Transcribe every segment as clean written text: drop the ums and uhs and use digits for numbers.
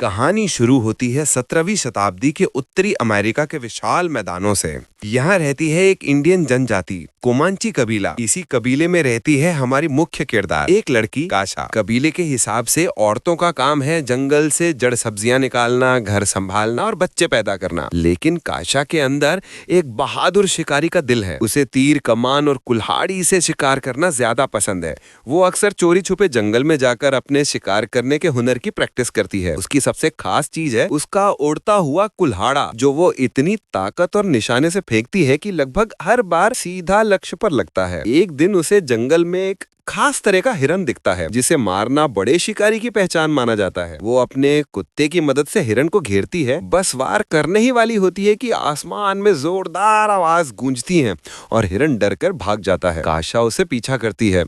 कहानी शुरू होती है 17वीं शताब्दी के उत्तरी अमेरिका के विशाल मैदानों से। यहाँ रहती है एक इंडियन जनजाति, कोमांची कबीला। इसी कबीले में रहती है हमारी मुख्य किरदार, एक लड़की काशा। कबीले के हिसाब से औरतों का काम है जंगल से जड़ सब्जियां निकालना, घर संभालना और बच्चे पैदा करना। लेकिन काशा के अंदर एक बहादुर शिकारी का दिल है। उसे तीर, कमान और कुल्हाड़ी से शिकार करना ज्यादा पसंद है। वो अक्सर चोरी छुपे जंगल में जाकर अपने शिकार करने के हुनर की प्रैक्टिस करती है। उसकी सबसे खास चीज है उसका उड़ता हुआ कुल्हाड़ा, जो वो इतनी ताकत और निशाने से फेंकती है कि लगभग हर बार सीधा लक्ष्य पर लगता है। एक दिन उसे जंगल में एक खास तरह का हिरन दिखता है जिसे मारना बड़े शिकारी की पहचान माना जाता है। वो अपने कुत्ते की मदद से हिरन को घेरती है। बस वार करने ही वाली होती है कि आसमान में जोरदार आवाज गूंजती है और हिरन डरकर भाग जाता है। काशा उसे पीछा करती है,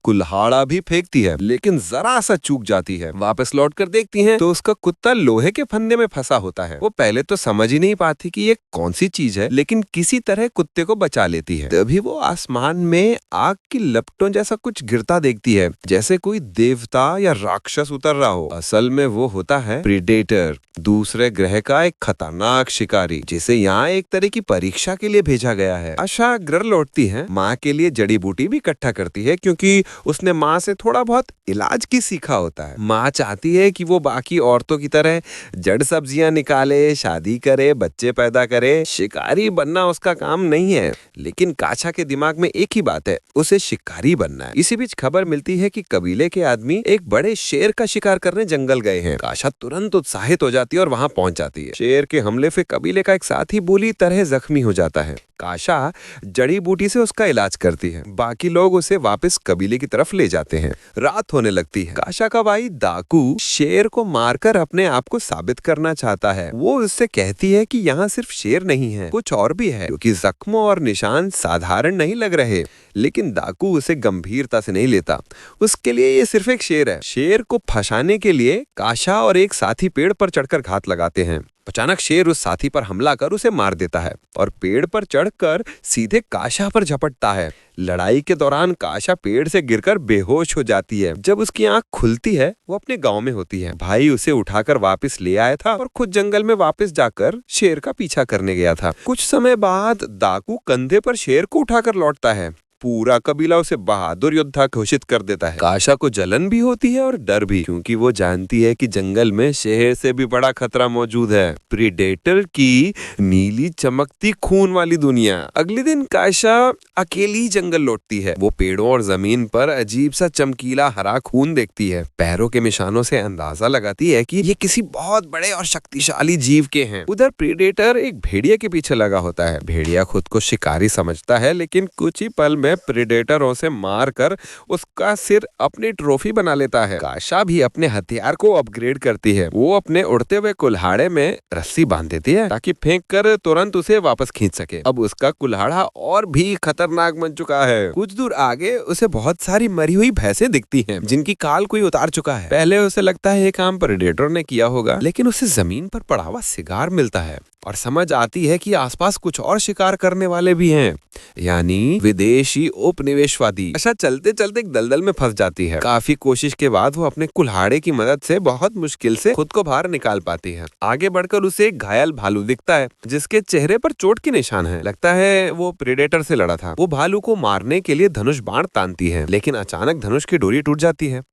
कुल्हाड़ा भी फेंकती है, लेकिन जरा सा चूक जाती है। वापस लौटकर देखती हैं तो उसका कुत्ता लोहे के फंदे में फंसा होता है। वो पहले तो समझ ही नहीं पाती कि ये कौन सी चीज है, लेकिन किसी तरह कुत्ते को बचा लेती है। तभी वो आसमान में आग की लपटों जैसा कुछ गिरता देखती है, जैसे कोई देवता या राक्षस उतर रहा हो। असल में वो होता है प्रीडेटर, दूसरे ग्रह का एक खतरनाक शिकारी, जिसे यहाँ एक तरह की परीक्षा के लिए भेजा गया है। आशा घर लौटती है, माँ के लिए जड़ी बूटी भी इकट्ठा करती है, क्योंकि उसने माँ से थोड़ा बहुत इलाज की सीखा होता है। माँ चाहती है कि वो बाकी औरतों की तरह जड़ सब्जियां निकाले, शादी करे, बच्चे पैदा करे। शिकारी बनना उसका काम नहीं है, लेकिन काशा के दिमाग में एक ही बात है, उसे शिकारी बनना है। इसी बीच खबर मिलती है कि कबीले के आदमी एक बड़े शेर का शिकार करने जंगल गए हैं। काशा तुरंत उत्साहित हो जाती है और वहां पहुंच जाती है। शेर के हमले से कबीले का एक साथी बुरी तरह जख्मी हो जाता है। काशा जड़ी बूटी से उसका इलाज करती है। बाकी लोग उसे वापस कबीले की तरफ ले जाते हैं। रात होने लगती है। काशा का भाई दाकू शेर को मारकर अपने आप को साबित करना चाहता है। वो उससे कहती है कि यहाँ सिर्फ शेर नहीं है, कुछ और भी है, क्योंकि जख्मों और निशान साधारण नहीं लग रहे। लेकिन दाकू उसे गंभीरता से नहीं लेता। उसके लिए ये सिर्फ एक शेर है। शेर को फंसाने के लिए काशा और एक साथी पेड़ पर चढ़कर घात लगाते हैं। अचानक शेर उस साथी पर हमला कर उसे मार देता है और पेड़ पर चढ़कर सीधे काशा पर झपटता है। लड़ाई के दौरान काशा पेड़ से गिरकर बेहोश हो जाती है। जब उसकी आंख खुलती है वो अपने गांव में होती है। भाई उसे उठाकर वापस ले आया था और खुद जंगल में वापस जाकर शेर का पीछा करने गया था। कुछ समय बाद दाकू कंधे पर शेर को उठाकर लौटता है। पूरा कबीला उसे बहादुर योद्धा घोषित कर देता है। काशा को जलन भी होती है और डर भी, क्योंकि वो जानती है कि जंगल में शेर से भी बड़ा खतरा मौजूद है, प्रीडेटर की नीली चमकती खून वाली दुनिया। अगले दिन काशा अकेली जंगल लौटती है। वो पेड़ों और जमीन पर अजीब सा चमकीला हरा खून देखती है। पैरों के निशानों से अंदाजा लगाती है कि ये किसी बहुत बड़े और शक्तिशाली जीव के हैं। उधर प्रीडेटर एक भेड़िया के पीछे लगा होता है। भेड़िया खुद को शिकारी समझता है, लेकिन कुछ ही पल में प्रेडेटरों से मारकर उसका सिर अपनी ट्रॉफी बना लेता है। काशा भी अपने हथियार को अपग्रेड करती है। वो अपने उड़ते हुए कुल्हाड़े में रस्सी बांध देती है ताकि फेंक कर तुरंत उसे वापस खींच सके। अब उसका कुल्हाड़ा और भी खतरनाक बन चुका है। कुछ दूर आगे उसे बहुत सारी मरी हुई भैंसें दिखती हैं, जिनकी खाल कोई उतार चुका है। पहले उसे लगता है ये काम प्रेडेटर ने किया होगा, लेकिन उसे जमीन पर पड़ा हुआ सिगार मिलता है और समझ आती है कि आसपास कुछ और शिकार करने वाले भी हैं, यानी विदेशी उपनिवेशवादी। अच्छा, चलते चलते एक दलदल में फंस जाती है। काफी कोशिश के बाद वो अपने कुल्हाड़े की मदद से बहुत मुश्किल से खुद को बाहर निकाल पाती है। आगे बढ़कर उसे एक घायल भालू दिखता है, जिसके चेहरे पर चोट के निशान है। लगता है वो प्रेडेटर से लड़ा था। वो भालू को मारने के लिए धनुष बाण तानती है, लेकिन अचानक धनुष की डोरी टूट जाती है।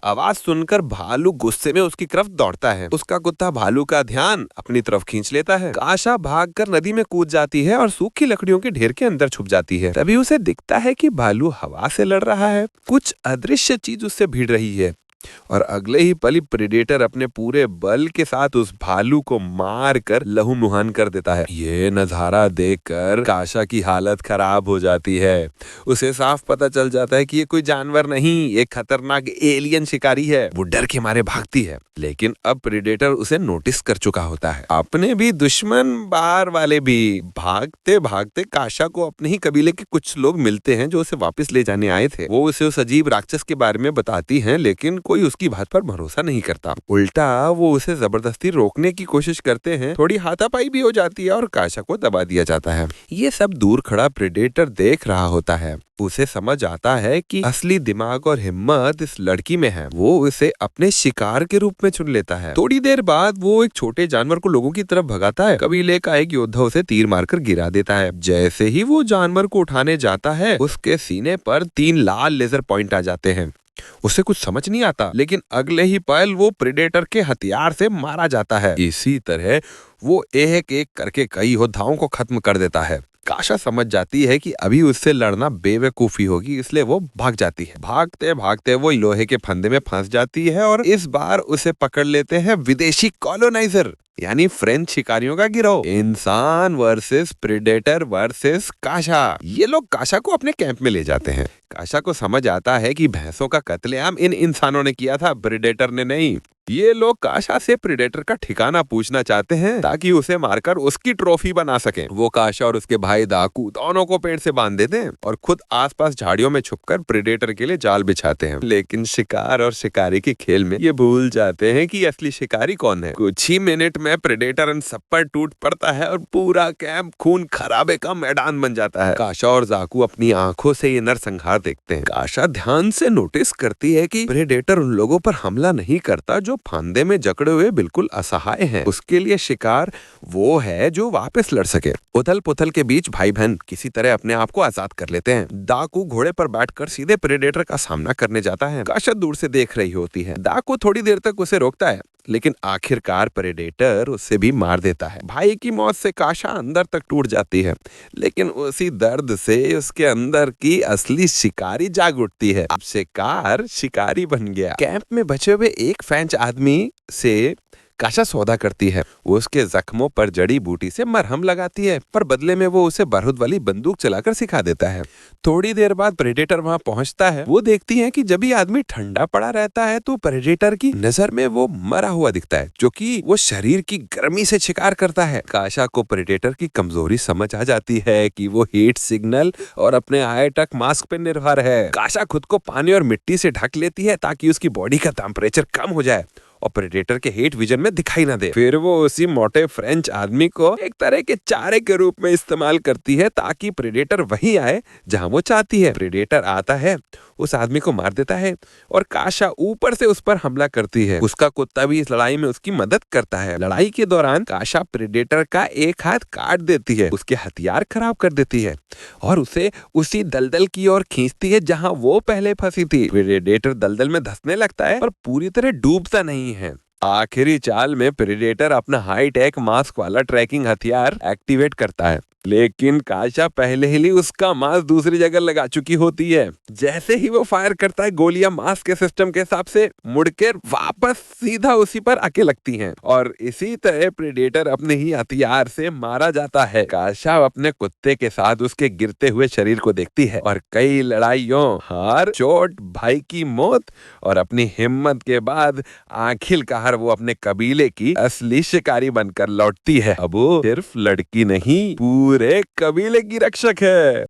आवाज सुनकर भालू गुस्से में उसकी तरफ दौड़ता है। उसका कुत्ता भालू का ध्यान अपनी तरफ खींच लेता है। काशा भागकर नदी में कूद जाती है और सूखी लकड़ियों के ढेर के अंदर छुप जाती है। तभी उसे दिखता है कि भालू हवा से लड़ रहा है। कुछ अदृश्य चीज उससे भिड़ रही है और अगले ही पल प्रेडेटर अपने पूरे बल के साथ उस भालू को मार कर लहूलुहान कर देता है। ये नजारा देखकर काशा की हालत खराब हो जाती है। उसे साफ पता चल जाता है कि ये कोई जानवर नहीं, एक खतरनाक एलियन शिकारी है। वो डर के मारे भागती है, लेकिन अब प्रेडेटर उसे नोटिस कर चुका होता है। अपने भी दुश्मन बाहर वाले भी। भागते भागते काशा को अपने ही कबीले के कुछ लोग मिलते हैं जो उसे वापस ले जाने आए थे। वो उसे उस अजीब राक्षस के बारे में बताती हैं, लेकिन कोई उसकी बात पर भरोसा नहीं करता। उल्टा वो उसे जबरदस्ती रोकने की कोशिश करते हैं, थोड़ी हाथापाई भी हो जाती है और काशा को दबा दिया जाता है। ये सब दूर खड़ा प्रेडेटर देख रहा होता है। उसे समझ आता है कि असली दिमाग और हिम्मत इस लड़की में है। वो उसे अपने शिकार के रूप में चुन लेता है। थोड़ी देर बाद वो एक छोटे जानवर को लोगों की तरफ भगाता है। कबीले का एक योद्धा उसे तीर मारकर गिरा देता है। जैसे ही वो जानवर को उठाने जाता है, उसके सीने पर 3 लाल लेजर पॉइंट आ जाते हैं। उसे कुछ समझ नहीं आता, लेकिन अगले ही पल वो प्रेडेटर के हथियार से मारा जाता है। इसी तरह वो एक एक करके कई योद्धाओं को खत्म कर देता है। काशा समझ जाती है कि अभी उससे लड़ना बेवकूफी होगी, इसलिए वो भाग जाती है। भागते भागते वो लोहे के फंदे में फंस जाती है और इस बार उसे पकड़ लेते हैं विदेशी कॉलोनाइजर यानी फ्रेंच शिकारियों का गिरोह। इंसान वर्सेस प्रेडेटर वर्सेस काशा। ये लोग काशा को अपने कैंप में ले जाते हैं। काशा को समझ आता है कि भैंसों का कत्लेआम इन इंसानों ने किया था, प्रेडेटर ने नहीं। ये लोग काशा से प्रेडेटर का ठिकाना पूछना चाहते हैं ताकि उसे मारकर उसकी ट्रॉफी बना सकें। वो काशा और उसके भाई दाकू दोनों को पेड़ से बांध देते हैं और खुद आसपास झाड़ियों में छुपकर प्रेडेटर के लिए जाल बिछाते हैं। लेकिन शिकार और शिकारी के खेल में ये भूल जाते हैं कि असली शिकारी कौन है। कुछ ही मिनट में प्रेडेटर इन सब पर टूट पड़ता है और पूरा कैंप खून खराबे का मैदान बन जाता है। काशा और दाकू अपनी आंखों से ये नरसंहार देखते हैं। काशा ध्यान से नोटिस करती है कि प्रेडेटर उन लोगों पर हमला नहीं करता जो फंदे में जकड़े हुए बिल्कुल असहाय हैं। उसके लिए शिकार वो है जो वापस लड़ सके। उथल पुथल के बीच भाई बहन किसी तरह अपने आप को आजाद कर लेते हैं। दाकू घोड़े पर बैठकर सीधे प्रेडेटर का सामना करने जाता है। काशा दूर से देख रही होती है। दाकू थोड़ी देर तक उसे रोकता है, लेकिन आखिरकार प्रेडेटर उसे भी मार देता है। भाई की मौत से काशा अंदर तक टूट जाती है, लेकिन उसी दर्द से उसके अंदर की असली शिकारी जाग उठती है। अब शिकार शिकारी बन गया। कैंप में बचे हुए एक फ्रेंच आदमी से काशा सौदा करती है। वो उसके जख्मों पर जड़ी बूटी से मरहम लगाती है, पर बदले में वो उसे बारूद वाली बंदूक चलाकर सिखा देता है। थोड़ी देर बाद प्रेडेटर वहां पहुंचता है। वो देखती है कि जब ये आदमी ठंडा पड़ा रहता है तो प्रेडेटर की नजर में वो मरा हुआ दिखता है, जो कि वो शरीर की गर्मी से शिकार करता है। काशा को प्रेडेटर की कमजोरी समझ आ जाती है कि वो हीट सिग्नल और अपने हाईटेक मास्क पे निर्भर है। काशा खुद को पानी और मिट्टी से ढक लेती है ताकि उसकी बॉडी का टेम्परेचर कम हो जाए और प्रेडेटर के हेट विजन में दिखाई ना दे। फिर वो उसी मोटे फ्रेंच आदमी को एक तरह के चारे के रूप में इस्तेमाल करती है ताकि प्रेडेटर वहीं आए जहां वो चाहती है। प्रेडेटर आता है, उस आदमी को मार देता है और काशा ऊपर से उस पर हमला करती है। उसका कुत्ता भी इस लड़ाई में उसकी मदद करता है। लड़ाई के दौरान काशा प्रेडेटर का एक हाथ काट देती है, उसके हथियार खराब कर देती है और उसे उसी दलदल की ओर खींचती है जहां वो पहले फंसी थी। प्रेडेटर दलदल में धंसने लगता है पर पूरी तरह डूबता नहीं है। आखिरी चाल में प्रेडेटर अपना हाई टेक मास्क वाला ट्रैकिंग हथियार एक्टिवेट करता है, लेकिन काशा पहले ही उसका मास्क दूसरी जगह लगा चुकी होती है। जैसे ही वो फायर करता है, गोलियां मास्क के सिस्टम के हिसाब से मुड़कर वापस सीधा उसी पर आके लगती हैं और इसी तरह प्रेडेटर अपने ही हथियार से मारा जाता है। काशा अपने कुत्ते के साथ उसके गिरते हुए शरीर को देखती है और कई लड़ाइयों, हार, चोट, भाई की मौत और अपनी हिम्मत के बाद आखिरकार वो अपने कबीले की असली शिकारी बनकर लौटती है। अब वो सिर्फ लड़की नहीं, पूरे कबीले की रक्षक है।